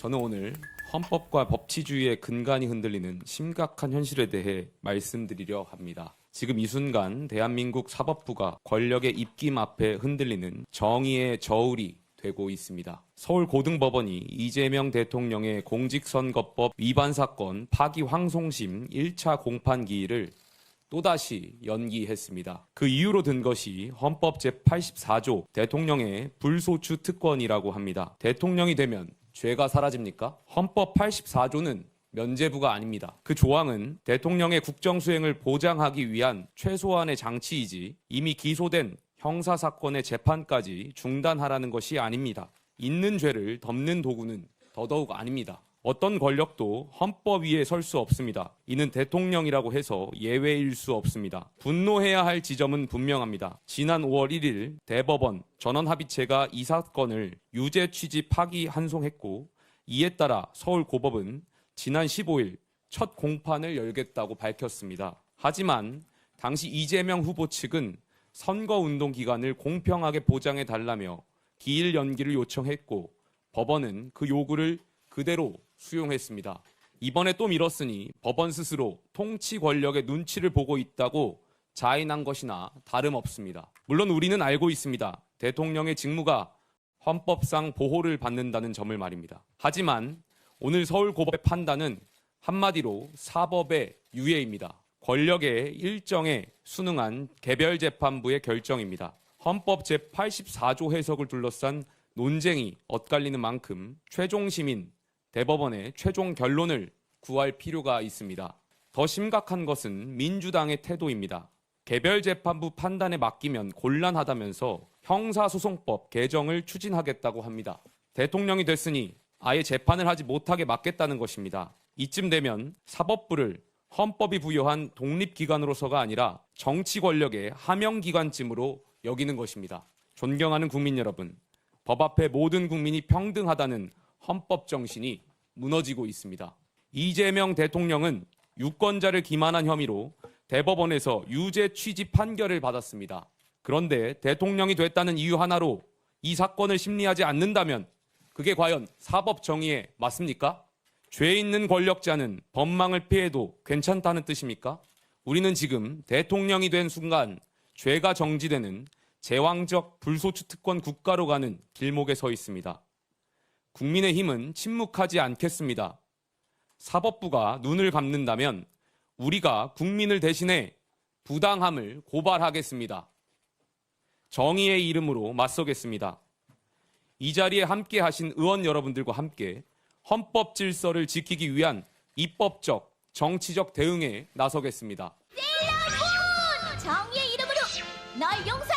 저는 오늘 헌법과 법치주의의 근간이 흔들리는 심각한 현실에 대해 말씀드리려 합니다. 지금 이 순간 대한민국 사법부가 권력의 입김 앞에 흔들리는 정의의 저울이 되고 있습니다. 서울고등법원이 이재명 대통령의 공직선거법 위반 사건 파기환송심 1차 공판 기일을 또다시 연기했습니다. 그 이유로 든 것이 헌법 제84조 대통령의 불소추 특권이라고 합니다. 대통령이 되면 죄가 사라집니까? 헌법 84조는 면죄부가 아닙니다. 그 조항은 대통령의 국정수행을 보장하기 위한 최소한의 장치이지 이미 기소된 형사사건의 재판까지 중단하라는 것이 아닙니다. 있는 죄를 덮는 도구는 더더욱 아닙니다. 어떤 권력도 헌법 위에 설 수 없습니다. 이는 대통령이라고 해서 예외일 수 없습니다. 분노해야 할 지점은 분명합니다. 지난 5월 1일 대법원 전원합의체가 이 사건을 유죄 취지 파기환송했고 이에 따라 서울고법은 지난 15일 첫 공판을 열겠다고 밝혔습니다. 하지만 당시 이재명 후보 측은 선거운동 기간을 공평하게 보장해달라며 기일 연기를 요청했고 법원은 그 요구를 그대로 수용했습니다. 이번에 또 미뤘으니 법원 스스로 통치 권력의 눈치를 보고 있다고 자인한 것이나 다름없습니다. 물론 우리는 알고 있습니다. 대통령의 직무가 헌법상 보호를 받는다는 점을 말입니다. 하지만 오늘 서울고법의 판단은 한마디로 사법의 유예입니다. 권력의 일정에 순응한 개별재판부의 결정입니다. 헌법 제84조 해석을 둘러싼 논쟁이 엇갈리는 만큼 최종심인 대법원의 최종 결론을 구할 필요가 있습니다. 더 심각한 것은 민주당의 태도입니다. 개별재판부 판단에 맡기면 곤란하다면서 형사소송법 개정을 추진하겠다고 합니다. 대통령이 됐으니 아예 재판을 하지 못하게 막겠다는 것입니다. 이쯤 되면 사법부를 헌법이 부여한 독립기관으로서가 아니라 정치 권력의 하명기관쯤으로 여기는 것입니다. 존경하는 국민 여러분, 법 앞에 모든 국민이 평등하다는 헌법 정신이 무너지고 있습니다. 이재명 대통령은 유권자를 기만한 혐의로 대법원에서 유죄 취지 판결을 받았습니다. 그런데 대통령이 됐다는 이유 하나로 이 사건을 심리하지 않는다면 그게 과연 사법 정의에 맞습니까? 죄 있는 권력자는 법망을 피해도 괜찮다는 뜻입니까? 우리는 지금 대통령이 된 순간 죄가 정지되는 제왕적 불소추 특권 국가로 가는 길목에 서 있습니다. 국민의힘은 침묵하지 않겠습니다. 사법부가 눈을 감는다면 우리가 국민을 대신해 부당함을 고발하겠습니다. 정의의 이름으로 맞서겠습니다. 이 자리에 함께 하신 의원 여러분들과 함께 헌법 질서를 지키기 위한 입법적, 정치적 대응에 나서겠습니다. 정의의 이름으로 널 용서